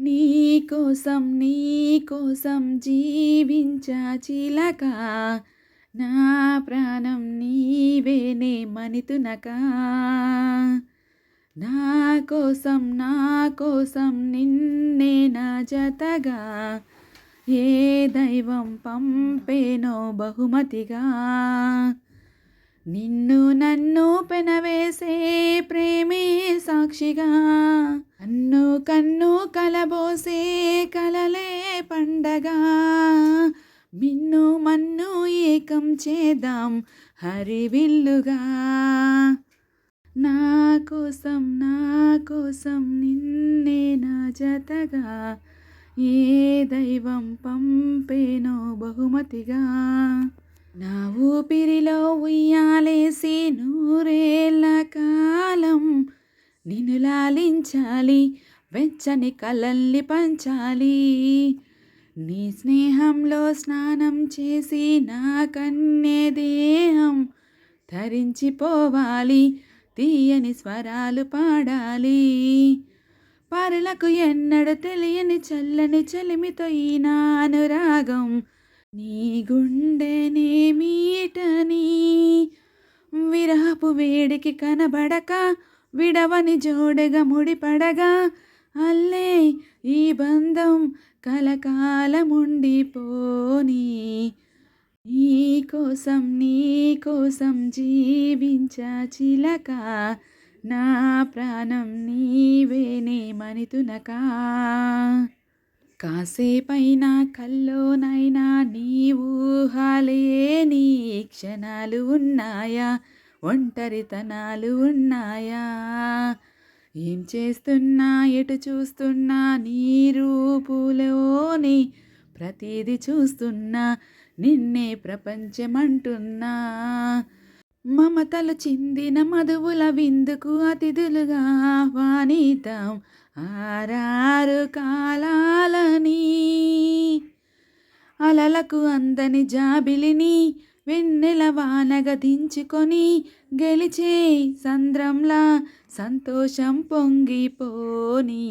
నీ కోసం జీవించా చిలక, నా ప్రాణం నీవేనే మణితునక. నా కోసం నిన్నే నా జతగా, ఏ దైవం పంపేనో బహుమతిగా. నిన్ను నన్ను పెనవేసే ప్రేమే సాక్షిగా, కన్ను కన్ను కలబోసే కలలే పండగ. మిన్ను మన్ను ఏకం చేద్దాం హరివిల్లుగా. నా కోసం నిన్నే నా జతగా, ఏ దైవం పంపేనో బహుమతిగా. నా ఊపిరిలో ఉయ్యాలేసి నూరేళ్ల కాలం నిన్ను లాలించాలి, వెచ్చని కలల్ని పంచాలి. నీ స్నేహంలో స్నానం చేసి నా కన్యే దేహం ధరించిపోవాలి, తీయని స్వరాలు పాడాలి. పరులకు ఎన్నడూ తెలియని చల్లని చలిమితో ఈ నా అనురాగం, నీ గుండెనే మీటని. విరహపు వేడికి కనబడక విడవని జోడెగా ముడిపడగా, అల్లే ఈ బంధం కలకాలముండిపోని. నీ కోసం జీవించా చిలక, నా ప్రాణం నీవేనే మణితునక. కాసేపైనా కల్లోనైనా నీ ఊహలేని క్షణాలు ఉన్నాయా, ఒంటరితనాలు ఉన్నాయా. ఏం చేస్తున్నా ఎటు చూస్తున్నా నీ రూపులోని ప్రతిదీ చూస్తున్నా, నిన్నే ప్రపంచమంటున్నా. మమతలు చిందిన మధువుల విందుకు అతిథులుగా ఆహ్వానిద్దాం ఆరారు కాలాలని. అలలకు అందని జాబిలిని వెన్నెల వానగా దించుకొని, గెలిచే సంద్రంలా సంతోషం పొంగిపోని.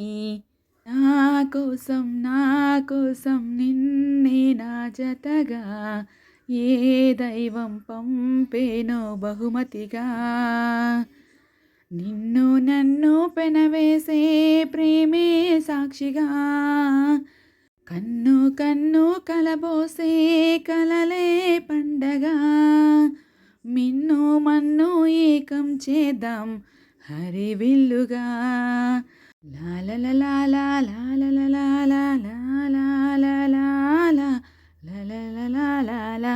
నా కోసం నిన్నే నా జతగా, ఏ దైవం పంపేనో బహుమతిగా. నిన్ను నన్ను పెనవేసే ప్రేమే సాక్షిగా, కన్ను కన్ను కలబోసే కలలే పండగ. మిన్ను మన్ను ఏకం చేద్దాం హరివిల్లుగా. లాలలలాలా లాలలలాలా లాలలలాలా లాలలలాలా.